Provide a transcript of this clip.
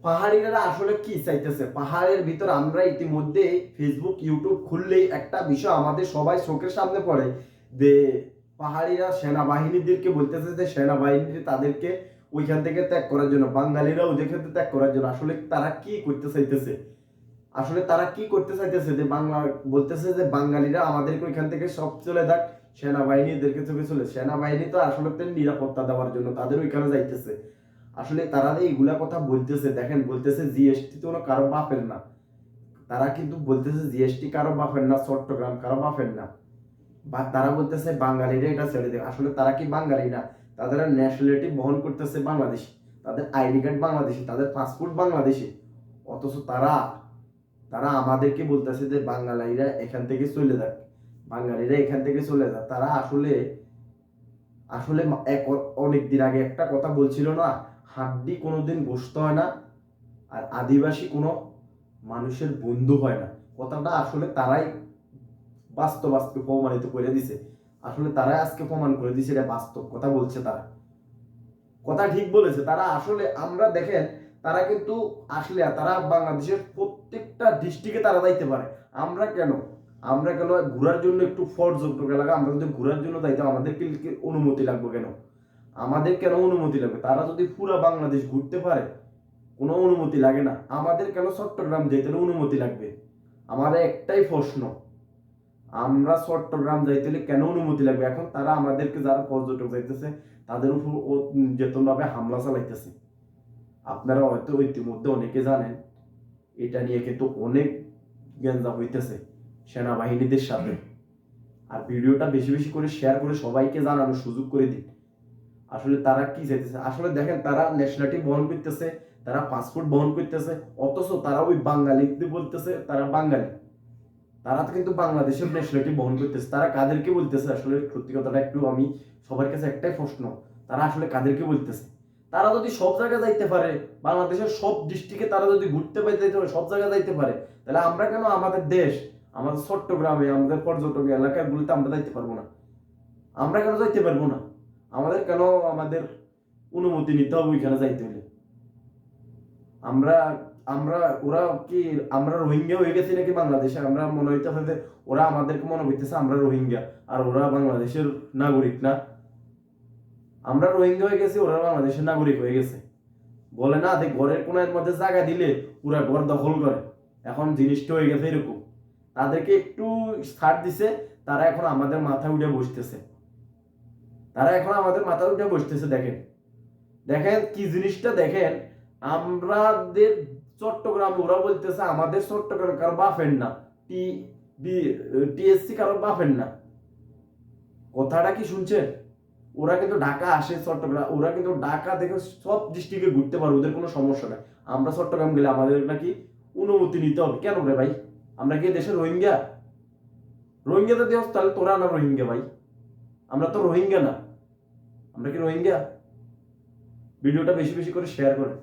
পাহাড়িরা আসলে কি চাইতেছে? পাহাড়ের ভিতর আমরা ইতিমধ্যে ফেসবুক ইউটিউব খুললেই একটা বিষয় আমাদের সবাই চোখের সামনে পড়ে যে পাহাড়িরা সেনাবাহিনীদেরকে বলতেছে যে সেনাবাহিনী তাদেরকে ওইখান থেকে ত্যাগ করার জন্য, বাঙালিরা ওদের ক্ষেত্রে ত্যাগ করার জন্য। আসলে তারা কি করতে চাইতেছে? আসলে তারা কি করতে চাইতেছে যে বাংলা বলতেছে যে বাঙালিরা আমাদেরকে ওইখান থেকে সব চলে যাক, সেনাবাহিনী এদেরকে চোখে চলে। সেনাবাহিনী তো আসলে নিরাপত্তা দেওয়ার জন্য তাদের ওইখানে যাইতেছে। আসলে তারা যে এইগুলা কথা বলতেছে, দেখেন বলতেছে জিএসটি তো কারো বাপের না। তারা কিন্তু বলতেছে জিএসটি কারো বাপের না, চট্টগ্রাম কারো বাপের না। বা তারা বলতেছে বাঙালিরা এটা ছেড়ে দেবে। আসলে তারা কি বাঙালি না? তাদের ন্যাশনালিটি বহন করতেছে বাংলাদেশি, তাদের আইডি কার্ড বাংলাদেশি, তাদের পাসপোর্ট বাংলাদেশি। অথচ তারা তারা আমাদেরকে বলতেছে যে বাঙালিরা এখান থেকে চলে যাক, বাঙালিরা এখান থেকে চলে যাক। তারা আসলে আসলে অনেক দিন আগে একটা কথা বলছিল না, হাড্ডি কোনোদিন গোশত হয় না আর আদিবাসী কোনো মানুষের বন্ধু হয় না। কথাটা আসলে তারাই বাস্তব আজকে প্রমাণিত করে দিছে। আসলে তারাই আজকে প্রমাণ করে দিছে এটা বাস্তব কথা বলছে। তারা কথা ঠিক বলেছে। তারা আসলে আমরা দেখেন তারা কিন্তু আসলে তারা বাংলাদেশের প্রত্যেকটা ডিস্ট্রিক্টে তারা যাইতে পারে। আমরা কেন? আমরা কেন ঘোরার জন্য একটু পর্যটক এলাকা, আমরা যদি ঘোরার জন্য যাইতাম আমাদেরকে অনুমতি লাগবে কেন? আমাদের কেন অনুমতি লাগবে? তারা যদি পুরো বাংলাদেশ ঘুরতে পারে কোনো অনুমতি লাগে না, আমাদের কেন চট্টগ্রাম যেতে অনুমতি লাগবে? আমার একটাই প্রশ্ন, আমরা চট্টগ্রাম যাইতে হলে কেন অনুমতি লাগবে? এখন তারা আমাদেরকে যারা পর্যটক যাইতেছে তাদের উপর যেতন ভাবে হামলা চালাইতেছে। আপনারা হয়তো ইতিমধ্যে অনেকে জানেন এটা নিয়ে কিন্তু অনেক গেঞ্জা হইতেছে সেনাবাহিনীদের সাথে। আর ভিডিওটা বেশি বেশি করে শেয়ার করে সবাইকে জানানোর সুযোগ করে দিন। আসলে তারা কি চাইতেছে? আসলে দেখেন তারা ন্যাশনালিটি বহন করতেছে, তারা পাসপোর্ট বহন করতেছে, অথচ তারা ওই বাঙালিদের বলতেছে তারা বাঙালি। তারা তো কিন্তু বাংলাদেশের ন্যাশনালিটি বহন করতেছে। তারা কাদেরকে বলতেছে? আসলে সত্যি কথাটা একটু আমি সবার কাছে একটাই প্রশ্ন, তারা আসলে কাদেরকে বলতেছে? তারা যদি সব জায়গায় যাইতে পারে, বাংলাদেশের সব ডিস্ট্রিক্টে তারা যদি ঘুরতে পাইতে সব জায়গায় যাইতে পারে, তাহলে আমরা কেন আমাদের দেশ, আমাদের চট্টগ্রামে, আমাদের পর্যটক এলাকাগুলিতে আমরা যাইতে পারবো না? আমরা কেন যাইতে পারবো না? আমাদের কেন আমাদের অনুমতি নিতে হবে ওইখানে যাইতে হলে? আমরা আমরা ওরা কি আমরা রোহিঙ্গা হয়ে গেছি নাকি বাংলাদেশে? আমরা মনে হইতেছে যে ওরা আমাদেরকে মনে করতেছে আমরা রোহিঙ্গা আর ওরা বাংলাদেশের নাগরিক না। আমরা রোহিঙ্গা হয়ে গেছি, ওরা বাংলাদেশের নাগরিক হয়ে গেছে। বলে না যে ঘরের কোনার মধ্যে জায়গা দিলে পুরা ঘর দখল করে। এখন জিনিসটা হয়ে গেছে এরকম। তাদেরকে একটু ছাড় দিছে, তারা এখন আমাদের মাথায় উঠে বসতেছে। তারা এখন আমাদের মাথায় উঠে বসতেছে। দেখেন দেখেন কি জিনিসটা দেখেন। আমাদের চট্টগ্রাম ওরা বলতেছে আমাদের চট্টগ্রাম কারো বাপের না, টিএসসি কারো বাপের না। কথাটা কি শুনছেন? ওরা কিন্তু ঢাকা আসে, চট্টগ্রাম, ওরা কিন্তু ঢাকা থেকে সব ডিস্ট্রিক্টে ঘুরতে পারে, ওদের কোনো সমস্যা নাই। আমরা চট্টগ্রাম গেলে আমাদের নাকি অনুমতি নিতে হবে কেন রে ভাই? আমরা কি দেশের রোহিঙ্গা? রোহিঙ্গা যদি হোস তাহলে তোরা না রোহিঙ্গা ভাই? আমরা তো রোহিঙ্গা না। আমরা কি রোহিঙ্গা? ভিডিওটা বেশি বেশি করে শেয়ার করে